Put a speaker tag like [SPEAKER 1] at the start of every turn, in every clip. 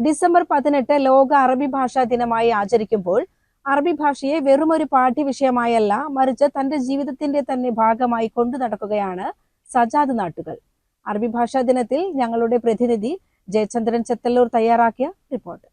[SPEAKER 1] December 18 ലോക അറബി ഭാഷാ ദിനമായി ആചരിക്കുമ്പോൾ അറബി ഭാഷയെ വെറുമൊരു പാഠ്യവിഷയമായല്ല, മറിച്ച് തന്റെ ജീവിതത്തിന്റെ തന്നെ ഭാഗമായി കൊണ്ടു നടക്കുകയാണ് സജാദ് നാട്ടുകൾ. അറബി ഭാഷാ ദിനത്തിൽ ഞങ്ങളുടെ പ്രതിനിധി ജയചന്ദ്രൻ ചെത്തല്ലൂർ തയ്യാറാക്കിയ റിപ്പോർട്ട്.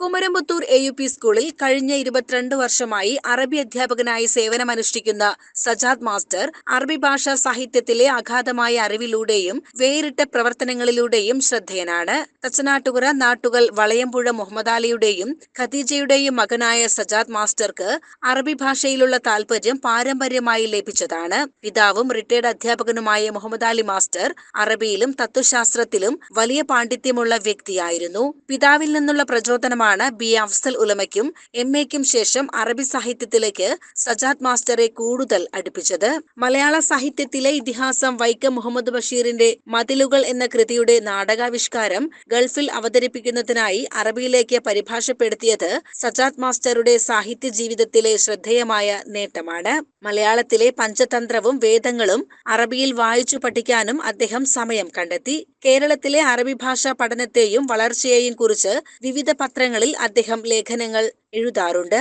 [SPEAKER 2] കുമരംപുത്തൂർ AUP സ്കൂളിൽ കഴിഞ്ഞ 22 വർഷമായി അറബി അധ്യാപകനായി സേവനമനുഷ്ഠിക്കുന്ന സജാദ് മാസ്റ്റർ അറബി ഭാഷാ സാഹിത്യത്തിലെ അഗാധമായ അറിവിലൂടെയും വേറിട്ട പ്രവർത്തനങ്ങളിലൂടെയും ശ്രദ്ധേയനാണ്. തച്ചനാട്ടുകര നാട്ടുകൽ വളയംപുഴ മുഹമ്മദ് അലിയുടെയും ഖദീജയുടെയും മകനായ സജാദ് മാസ്റ്റർക്ക് അറബി ഭാഷയിലുള്ള താൽപര്യം പാരമ്പര്യമായി ലഭിച്ചതാണ്. പിതാവും റിട്ടയർഡ് അധ്യാപകനുമായ മുഹമ്മദ് അലി മാസ്റ്റർ അറബിയിലും തത്വശാസ്ത്രത്തിലും വലിയ പാണ്ഡിത്യമുള്ള വ്യക്തിയായിരുന്നു. പിതാവിൽ നിന്നുള്ള പ്രചോദനമാണ് B. അഫ്സൽ ഉലമയ്ക്കും MA-ക്കും ശേഷം അറബി സാഹിത്യത്തിലേക്ക് സജാദ് മാസ്റ്ററെ കൂടുതൽ അടുപ്പിച്ചത്. മലയാള സാഹിത്യത്തിലെ ഇതിഹാസം വൈക്കം മുഹമ്മദ് ബഷീറിന്റെ മതിലുകൾ എന്ന കൃതിയുടെ നാടകാവിഷ്കാരം ഗൾഫിൽ അവതരിപ്പിക്കുന്നതിനായി അറബിയിലേക്ക് പരിഭാഷപ്പെടുത്തിയത് സജാദ് മാസ്റ്ററുടെ സാഹിത്യ ജീവിതത്തിലെ ശ്രദ്ധേയമായ നേട്ടമാണ്. മലയാളത്തിലെ പഞ്ചതന്ത്രവും വേദങ്ങളും അറബിയിൽ വായിച്ചു പഠിക്കാനും അദ്ദേഹം സമയം കണ്ടെത്തി. കേരളത്തിലെ അറബി ഭാഷാ പഠനത്തെയും വളർച്ചയെയും കുറിച്ച് വിവിധ പത്രങ്ങളിൽ അദ്ദേഹം ലേഖനങ്ങൾ എഴുതാറുണ്ട്.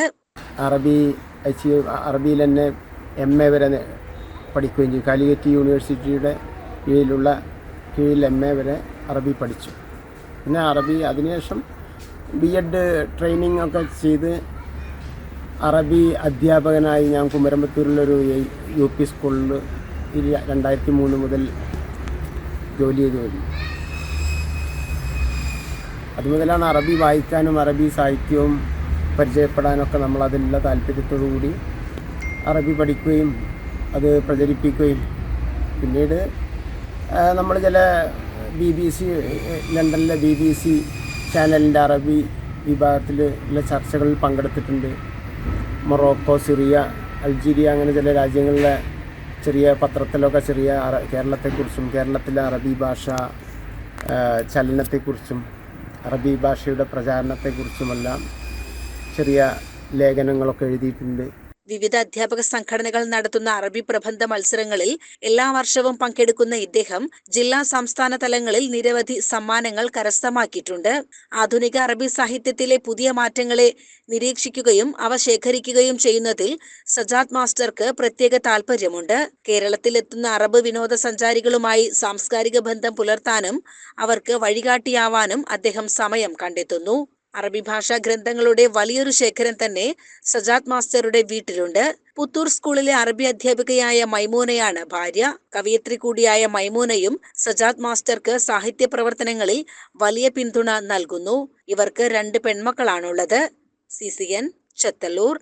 [SPEAKER 3] അറബിയിൽ തന്നെ MA വരെ പഠിക്കുകയും ചെയ്തു. കാലിക്കറ്റ് യൂണിവേഴ്സിറ്റിയുടെ കീഴിൽ MA വരെ അറബി പഠിച്ചു. പിന്നെ അറബി അതിനുശേഷം B.Ed ട്രെയിനിങ് ഒക്കെ ചെയ്ത് അറബി അധ്യാപകനായി ഞാൻ കുമരംപുത്തൂരിലൊരു UP സ്കൂളിൽ 2003 മുതൽ ജോലി ചെയ്തു വരുന്നു. അതുമുതലാണ് അറബി വായിക്കാനും അറബി സാഹിത്യവും പരിചയപ്പെടാനൊക്കെ നമ്മൾ അതിലുള്ള താല്പര്യത്തോടു കൂടി അറബി പഠിക്കുകയും അത് പ്രചരിപ്പിക്കുകയും പിന്നീട് നമ്മൾ ചില BBC ലണ്ടനിലെ BBC ചാനലിൻ്റെ അറബി വിഭാഗത്തിലുള്ള ചർച്ചകളിൽ പങ്കെടുത്തിട്ടുണ്ട്. മൊറോക്കോ, സിറിയ, അൾജീരിയ അങ്ങനെ ചില രാജ്യങ്ങളിലെ ചെറിയ പത്രത്തിലൊക്കെ കേരളത്തെക്കുറിച്ചും കേരളത്തിലെ അറബി ഭാഷ ചലനത്തെക്കുറിച്ചും അറബി ഭാഷയുടെ പ്രചാരണത്തെക്കുറിച്ചുമെല്ലാം ചെറിയ ലേഖനങ്ങളൊക്കെ എഴുതിയിട്ടുണ്ട്.
[SPEAKER 2] വിവിധ അധ്യാപക സംഘടനകൾ നടത്തുന്ന അറബി പ്രബന്ധ മത്സരങ്ങളിൽ എല്ലാ വർഷവും പങ്കെടുക്കുന്ന ഇദ്ദേഹം ജില്ലാ സംസ്ഥാന തലങ്ങളിൽ നിരവധി സമ്മാനങ്ങൾ കരസ്ഥമാക്കിയിട്ടുണ്ട്. ആധുനിക അറബി സാഹിത്യത്തിലെ പുതിയ മാറ്റങ്ങളെ നിരീക്ഷിക്കുകയും അവ ശേഖരിക്കുകയും ചെയ്യുന്നതിൽ സജാദ് മാസ്റ്റർക്ക് പ്രത്യേക താൽപര്യമുണ്ട്. കേരളത്തിലെത്തുന്ന അറബ് വിനോദസഞ്ചാരികളുമായി സാംസ്കാരിക ബന്ധം പുലർത്താനും അവർക്ക് വഴികാട്ടിയാവാനും അദ്ദേഹം സമയം കണ്ടെത്തുന്നു. അറബി ഭാഷാ ഗ്രന്ഥങ്ങളുടെ വലിയൊരു ശേഖരം തന്നെ സജാദ് മാസ്റ്ററുടെ വീട്ടിലുണ്ട്. പുത്തൂർ സ്കൂളിലെ അറബി അധ്യാപികയായ മൈമൂനയാണ് ഭാര്യ. കവയിത്രി കൂടിയായ മൈമൂനയും സജാദ് മാസ്റ്റർക്ക് സാഹിത്യ പ്രവർത്തനങ്ങളിൽ വലിയ പിന്തുണ നൽകുന്നു. ഇവർക്ക് 2 പെൺമക്കളാണുള്ളത്. CCN ചെത്തല്ലൂർ.